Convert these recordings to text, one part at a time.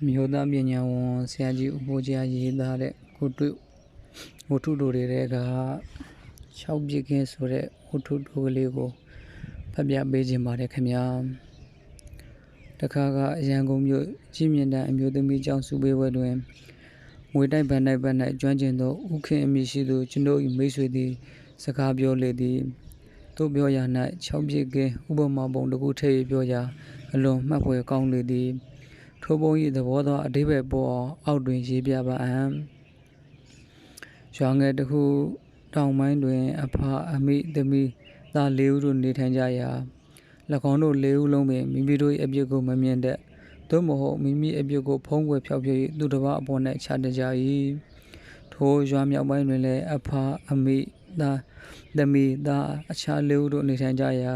မျိုးသားပညာဝန်ဆရာကြီးဦးဘိုးကြားရေးသားတဲ့ဝတ္ထုတိုတွေက6ပြည့်ခင်းဆိုတဲ့ဝတ္ထုတိုကလေးကိုဖတ်ပြပေးခြင်းပါတယ်ခင်ဗျာတခါကရန်ကုန်မြို့ကြီးမြင့်တဲ့အမျိုးသမီးကျောင်းစုပေးပွဲတွင်ငွေတိုက်ဗန်တိုက်ကျွမ်းကျင်သောဥခင်အမည်ရှိသူကျွန်ုပ်၏မိတ်ဆွေသည်စကားပြောလေသည်သို့ပြောရာ၌6ပြည့်ခင်းဥပမာပုံတစ်ခုထည့်ပြောရာအလွန်မှတ်ဖွယ်ကောင်းလေသည်ထိုပုံ၏သဘောသောအဓိပ္ပာယ်ပေါ်အောင်အောက်တွင်ရေးပြပါအံ့ရွာငယ်တစ်ခုတောင်ပိုင်းတွင်အဖအမိသမီးသား၄ဦးတို့နေထိုင်ကြရာ၎င်းတို့၄ဦးလုံးပင်မိမိတို့၏အပြစ်ကိုမမြင်တတ်သို့မဟုတ်မိမိအပြစ်ကိုဖုံးကွယ်ဖျောက်ဖျက်၍သူတစ်ပါးအပေါ်၌ချတတ်ကြ၏ထိုရွာမြောက်ပိုင်းတွင်လည်းအဖအမိသားသမီးသားအခြား၄ဦးတို့နေထိုင်ကြရာ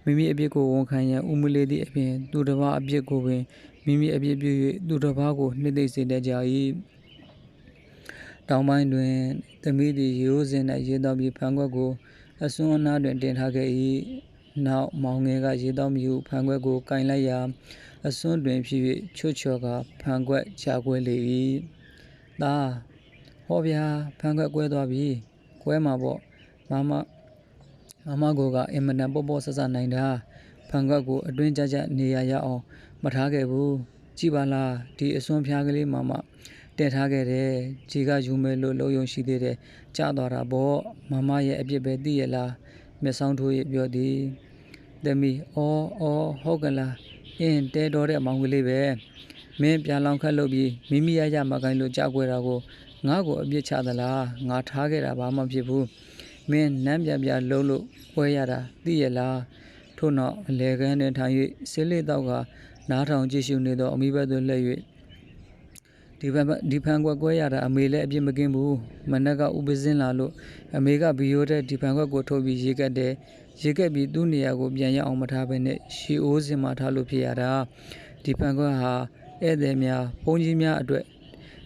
မိမိအပြစ်ကိုဝန်ခံရန်ဦးမလေးသည့်အပြင်သူတစ်ပါးအပြစ်ကိုပင်မိမိအပြစ်ပြု၍သူတစ်ပါးကိုနှစ်သိမ့်စေတတ်ကြ၏တောင်ပိုင်းတွင်သမီးသည်ရိုးစင်၌ရေတောက်ပြီးဖန်ခွက်ကိုအစွန်းအနားတွင်တင်ထားခဲ့၏နောက်မောင်ငယ်ကရေတောက်မီဟုဖန်ခွက်ကိုကင်လိုက်ရာအစွန်းတွင်ဖြစ်၍ချွတ်ချော်ကဖန်ခွက်ချကွဲလေ၏သားဟောဗျာဖန်ခွက်ကွဲသွားပြီကွဲမှာပေါ့မမကိုကအင်မတန်ပေါ့ဆဆနိုင်တာဖန်ခွက်ကိုအတွင်းကြနေရအောင်မထားခဲ့ဘူးကြည့်ပါလားဒီအစွန်းဖျားကလေးမတက်ထားခဲ့တယ်ခြေကယူမယ်လို့လုံယုံရှိသေးတယ်ကြားသွားတာပေါ့မမရဲ့အပြစ်ပဲသိရလားမျက်စောင်းထိုးရပြောသည်သမီးအော်ဟုတ်ကလားအင်းတဲတော်တဲ့မောင်ကလေးပဲမင်းပြန်လောင်ခတ်လုပ်ပြီးမိမိရမကိုင်းလို့ကြောက်ွယ်တာကိုငါ့ကိုအပြစ်ချသလားငါထားခဲ့တာဘာမှဖြစ်ဘူးမင်းနမ်းပြလုံးလို့ပွဲရတာသိရလားထို့နောက်အလေကန်းနဲ့ထိုင်၍ဆေးလေးတော့ကနားထောင်ကြည့်ရှုနေသောအမိဘသို့လှည့်၍ဒီဖန်ခွက်ကွဲရတာအမေလည်းအပြစ်မကင်းဘူးမနက်ကဥပစင်းလာလို့အမေကဘီယိုတဲ့ဒီဖန်ခွက်ကိုထုတ်ပြီးရေကက်တယ်ရေကက်ပြီးသူ့နေရာကိုပြန်ရအောင်မထားဘဲနဲ့ရှီအိုးစင်မှာထားလို့ဖြစ်ရတာဒီဖန်ခွက်ဟာဧည့်သည်များဘုန်းကြီးများအတွက်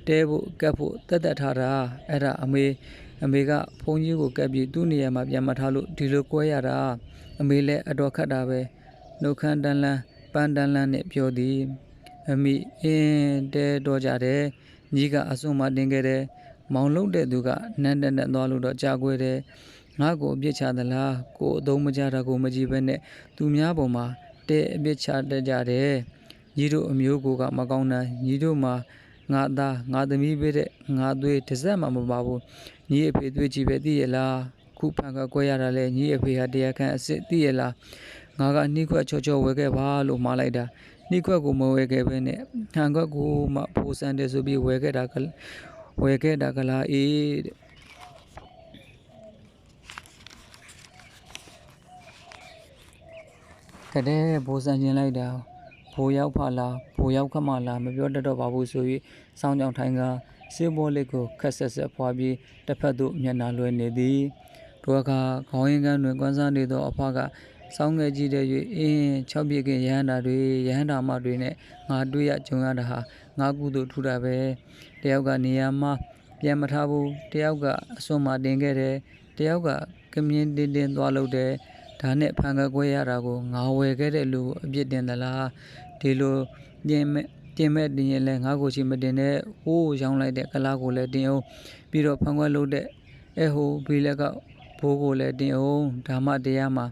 တဲဖို့ကက်ဖို့တက်ထားတာအဲ့ဒါအမေကဘုန်းကြီးကိုကက်ပြီးသူ့နေရာမှာပြန်မထားလို့ဒီလိုကွဲရတာအမေလည်းအတော်ခတ်တာပဲနှုတ်ခမ်းတန်းလန်းပန်းတန်းလန်းနဲ့ပြောသည်အမိအင်းတဲတော်ကြတယ်ညီကအစွန်မှတင်ခဲ့တယ်မောင်လုံးတဲ့သူကနန်းတက်သွားလို့တော့ကြာခွဲတယ်ငါ့ကိုအပြစ်ချသလားကိုအသုံးမကြတာကိုမကြည့်ဘဲနဲ့သူများပေါ်မှာတဲအပြစ်ချတတ်ကြတယ်ညီတို့အမျိုးကိုကမကောင်းတာညီတို့မှာငါသားငါသမီးပဲတဲ့ငါသွေးတစ်စက်မှမပါဘူးညီအဖေသွေးကြည့်ပဲသိရလားခုဖန်ကကွဲရတာလဲညီအဖေဟာတရားခံအစ်စ်သိရလားငါကနှိခွက်ချောဝဲခဲ့ပါလို့မှားလိုက်တာနှိခွက်ကိုမဝဲခဲ့ပဲနဲ့ဟန်ခွက်ကိုမှဖိုးစံတယ်ဆိုပြီးဝဲခဲ့တာကလားအေးတဲ့ဘိုးစံကျင်လိုက်တာဘိုးရောက်ဖလားဘိုးရောက်ခမလားမပြောတတ်တော့ပါဘူးဆို၍စောင်းကြောင်ထိုင်ကစေးဘောလေးကိုခက်ဆက်ဖွာပြီးတစ်ဖက်သို့မျက်နှာလွှဲနေသည်ထိုအခါခေါင်းရင်းကန်းတွင်ကွမ်းစားနေသောအဖကစောင်းငယ်ကြည့်တဲ့၍အင်း6ပြည့်ကရဟန္တာမတွေနဲ့ငါတွေ့ရကြုံရတာဟာငါကုသိုလ်ထူတာပဲတယောက်ကနေရာမှာပြန်မထားဘူးတယောက်ကအစွန်မှာတင်ခဲ့တယ်တယောက်ကကမြင်းတင်းသွားလို့တယ်ဒါနဲ့ဖန်ကကွဲရတာကိုငါဝယ်ခဲ့တဲ့လူအပြစ်တင်သလားဒီလိုတင်မဲ့တင်ရင်လည်းငါ့ကိုရှိမတင်နဲ့ဟိုးရောင်းလိုက်တဲ့ကလားကိုလည်းတင်အောင်ပြီးတော့ဖန်ခွက်လုပ်တဲ့ဟိုဘီလက်ကဘိုးကိုလည်းတင်အောင်ဒါမှတရားမှာ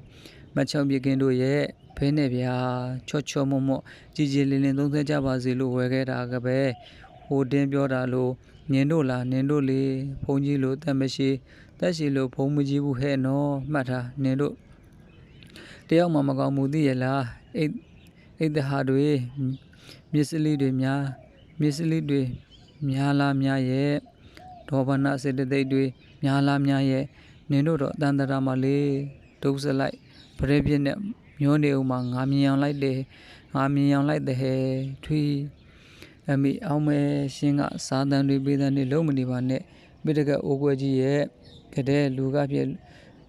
မချောက်ပြကင်းတို့ရဲ့ဖဲနဲ့ဗျာချောမော့ကြည်လင်းသုံးသက်ကြပါစေလို့ဝယ်ခဲ့တာကပဲဟိုတင်းပြောတာလို့နင်တို့လားနင်တို့လေဘုန်းကြီးလို့တက်မရှိလို့ဘုံမကြီးဘူးဟဲ့နော်မှတ်ထားနင်တို့တယောက်မှမကောင်းမှုသိရလားအိတ်တဟာတွေမြစ်စလိတွေများလားများရဲ့ဒေါဘနာစေတသိက်တွေများလားများရဲ့နင်တို့တော့တန်တရာမလေးဒုစလိုက်ပရဲပြစ်နဲ့မျောနေဦးမှာငါမြင်အောင်လိုက်တဲ့ဟဲထွီအမိအောင်မဲရှင်ကစာတန်တွေပေးတဲ့နေလုံးမနေပါနဲ့မိတကအိုးကွယ်ကြီးရဲ့ကတဲ့လူကပြည့်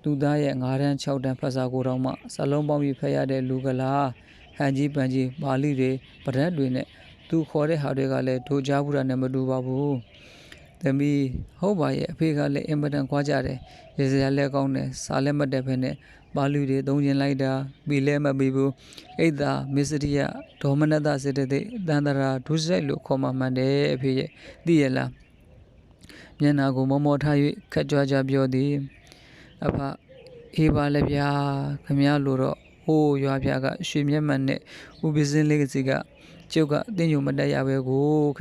သူသားရဲ့9တန်း6တန်းဖတ်စာကိုတော့မှစလုံးပေါင်းပြီးဖတ်ရတဲ့လူကလားဟန်ကြီးပန်ကြီးပါဠိတွေပဒတ်တွေနဲ့သူခေါ်တဲ့ဟာတွေကလည်းတို့ကြားဘူးတာနဲ့မတူပါဘူးသမီးဟုတ်ပါရဲ့အဖေကလည်းအင်မတန်ခွာကြတယ်ရေစရာလည်းကောင်းတယ်စာလည်းမတက်ဖ ೇನೆ ပါဠိတွေသုံးခြင်းလိုက်တာပြီးလဲမပြီးဘူးဣဒ္ဓမစ္စရိယဒေါမနတစေတသိက်တန္တရာဒုစရိုက်လို့ခေါ်မှမှန်တယ်အဖေရဲ့သိရလားမျက်နာကိုမောမောထား၍ခက်ကြွားကြပြောသည်အဖအေးပါလေဗျာခမရလို့တော့ဟိုးရွာပြကရွှေမျက်မှန်နဲ့ဥပစင်းလေးကစီကကျုပ်ကအတင်းညိုမတက်ရပဲကိုခ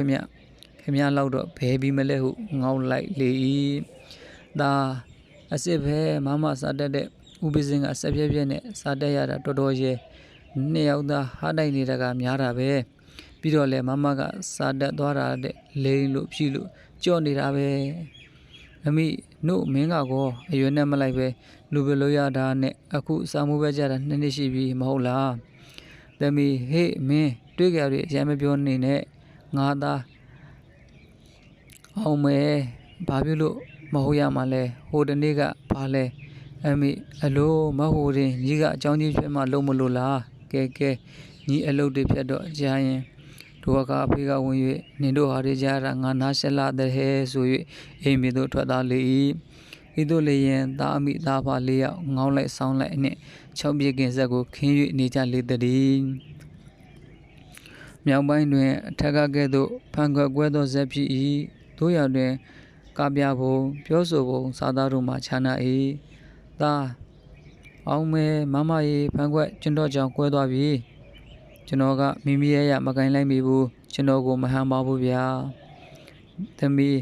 မရလောက်တော့ဘယ်ပြီးမလဲဟုငေါက်လိုက်လေ၏ဒါအစ်စ်ပဲမမစားတတ်တဲ့ဥပစင်းကဆက်ပြဲပြဲနဲ့စားတတ်ရတာတော်တော်ရဲ့နှစ်ယောက်သားဟားတိုက်နေတာကများတာပဲပြီးတော့လေမမကစားတတ်သွားတာတဲ့လိန်လို့ဖြီးလို့ကြော့နေတာပဲအမိနို့မင်းကကောအရွယ်နဲ့မလိုက်ပဲလူပဲလို့ရတာနဲ့အခုစာမှုပဲကြတာ2နှစ်ရှိပြီမဟုတ်လားသမီးဟေ့မင်းတွေ့ကြရအရင်မပြောနေနဲ့ငါသားအောင်မယ်ဘာဖြစ်လို့မဟုတ်ရမှာလဲဟိုတနေ့ကဘာလဲအမိအလိုမဟုတ်ရင်ညီကအကြောင်းကြီးဖြစ်မှလုံးမလို့လားကဲညီအလုပ်တွေဖြတ်တော့ကြားရင်တို့ကအဖေကဝင်၍နင်တို့ဟာတွေကြားတာငါနားရှက်လာတဲ့ဟဲဆို၍အိမ်မေတို့ထွက်သားလေ၏ဤသို့လေရင်သားအမိသားဖလေးယောက်ငေါင်းလိုက်ဆောင်းလိုက်နှင့်6ပြည့်ကင်ဆက်ကိုခင်း၍နေကြလေသည်မြောက်ပိုင်းတွင်အထက်ကကဲ့သို့ဖန်ခွက်ကွဲသောဇက်ဖြစ်၏တို့ရတွင်ကပြပုံပြောဆိုပုံစာသားတို့မှခြားနာ၏သားအောင်မဲမမရေဖန်ခွက်ကျွန်တော်ကြောင့်ကွဲသွားပြီကျွန်တော်ကမိမိရဲ့ရမကင်လိုက်မိဘူးကျွန်တော်ကိုမဟန်ပါဘူးဗျာသမီး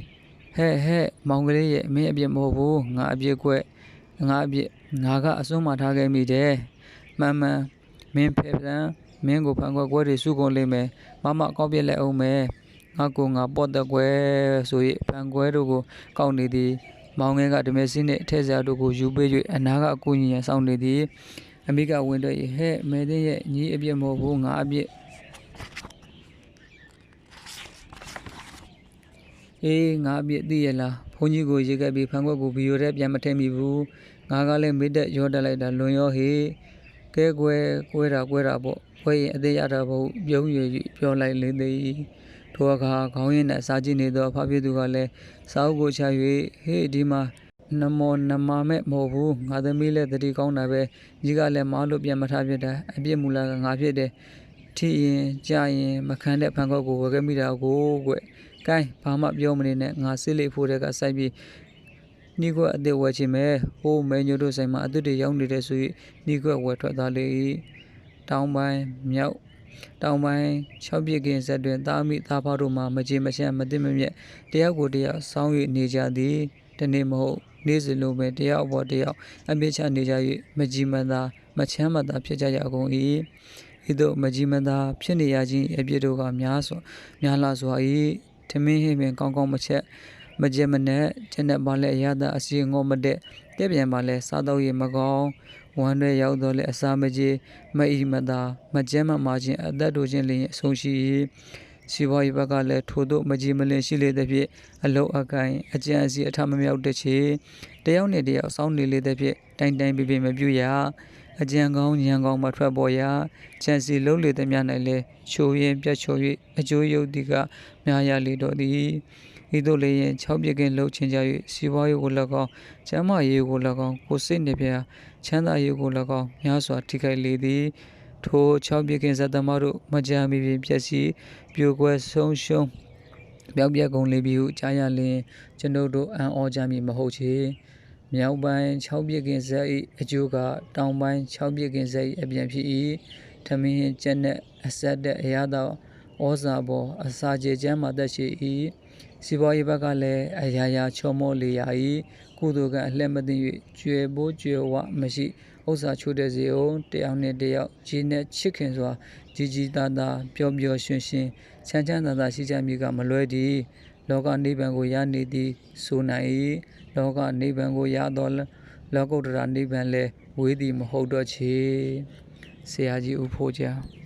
ဟဲ့မောင်ကလေးရဲ့မင်းအပြစ်မဟုတ်ဘူးငါအပြစ်ကွက်ငါကအစွန်းမထားခဲ့မိတယ်မှန်မင်းဖဲဖန်မင်းကိုဖန်ခွက်ကွဲတွေစုကုန်လိမ့်မယ်မမကောက်ပြက်လိုက်အောင်မယ်ငါပေါ့တဲ့ကွယ်ဆို၍ဖန်ခွဲတို့ကိုကောက်နေသည်မောင်ငယ်ကဓမေစီနှင့်ထဲဆရာတို့ကိုယူပေး၍အနာကအကူညီရန်ဆောင်နေသည်အမိကဝင်တော့ဟဲ့မဲသိရဲ့ညီအပြစ်မဟုတ်ဘူးငါအပြစ်ငါအပြစ်သိရလားဘုန်းကြီးကိုရေကပ်ပြီးဖန်ခွက်ကိုဗီယိုထဲပြန်မထည့်မိဘူးငါကလည်းမိတက်ရောတက်လိုက်တာလွန်ရောဟေးကဲကွဲတာပေါ့ခွဲရင်အသေးရတာဘုပြုံး၍ပြောလိုက်လေသည်ထိုအခါခေါင်းရင်းနဲ့စားကြည့်နေသောအဖဖြစ်သူကလည်းစာအုပ်ကိုချ၍ဟေးဒီမှာနမမဲ့မဟုတ်ဘူးငါသမီးလည်းတတိကောင်းတာပဲကြီးကလည်းမားလို့ပြန်မထားဖြစ်တာအပြစ်မူလာကငါဖြစ်တယ်ထိရင်ကြရင်မခံတဲ့ဖန်ကောက်ကိုဝယ်ခဲ့မိတာကိုကွကိုင်းဘာမှပြောမနေနဲ့ငါစစ်လေးဖို့တဲ့ကစိုက်ပြီးနှီးခွက်အသစ်ဝယ်ချင်မယ်ဟိုးမဲညိုတို့ဆိုင်မှာအသစ်တွေရောက်နေတဲ့ဆို၍နှီးခွက်ဝယ်ထွက်သွားလေတောင်ပိုင်းမြောက်တောင်ပိုင်း6ပြည့်ကင်းဆက်တွင်သားမိသားဖတို့မှမကြေမချမ်းမသိမမြက်တယောက်ကိုတယောက်ဆောင်း၍နေကြသည်တနေ့မဟုတ်နေ့စဉ်လိုပဲတယောက်အပေါ်တယောက်အပြစ်ချနေကြ၍မကြည်မသာမချမ်းမသာဖြစ်ကြရကုန်၏ဤသို့မကြည်မသာဖြစ်နေရခြင်းအပြစ်တို့ကများလာစွာ၏ထမင်းဟင်းပင်ကောင်းကောင်းမချက်မကြက်မနဲ့ကျက်နဲ့ပါလဲအရသာအစီငေါမတဲ့တက်ပြန်ပါလဲစားတော့ရမကောင်းဝမ်းတွေရောက်တော့လေအစာမကြေမအီမသာမကျဲမမာခြင်းအသက်တို့ချင်းလျင်အဆုံးရှိ၏စီဝါရီဘက်ကလည်းထို့သို့မကြည်မလင်ရှိလေသည်ဖြင့်အလုတ်အကိုင်အကျဉ်အစီအထမမြောက်တဲ့ချေတယောက်နဲ့တယောက်စောင်းနေလေသည်ဖြင့်တိုင်ပြမပြုရအကျဉ်ကောင်းညံကောင်းမထွက်ပေါ်ရချန်စီလုံးလေသည်များ၌လည်းချိုရင်ပြတ်ချို၍အကျိုးယုတ်သည်ကများရလေတော့သည်ဤသို့လေရင်6ပြက်ကင်းလှုပ်ချင်းကြ၍စီဝါရီကို၎င်းကျမ်းမာရေးကို၎င်းကိုစိတ်နှပြချမ်းသာရေးကို၎င်းများစွာထိခိုက်လေသည်ထို6ပြက်ကင်းဇတ်သမားတို့မကြာမီပင်ပြည့်စည်ပြိုကွဲဆုံးရှုံးပြောက်ပြက်ကုန်လေပြီဟုကြားရလျင်ကျွန်ုပ်တို့အံ့ဩကြမည်မဟုတ်ချေမြောက်ပိုင်း6ပြက်ကင်းဇက်၏အကျိုးကတောင်ပိုင်း6ပြက်ကင်းဇက်၏အပြန်ဖြစ်၏ထမင်းကျက်နဲ့အဆက်တဲ့အရာတော်ဩဇာပေါ်အစာကြေကျမ်းမှသက်ရှိ၏စီပွားရေးဘက်ကလည်းအရာချောမောလေရ၏ကုသိုလ်ကအလှည့်မသိ၍ကျွယ်ဘိုးကျွယ်ဝမရှိဥစ္စာချိုးတဲ့စီအောင်တယောက်နဲ့တယောက်ကြီးနဲ့ချစ်ခင်စွာကြီးသားပျော်ရွှင်ချမ်းသာရှိကြမည်ကမလွဲသည်လောကနိဗ္ဗာန်ကိုရနေသည်ဆိုနိုင်၏လောကနိဗ္ဗာန်ကိုရသောလောကုတ္တရာနိဗ္ဗာန်လည်းဝေးသည်မဟုတ်တော့ချေဆရာကြီးဦးဖိုးကြား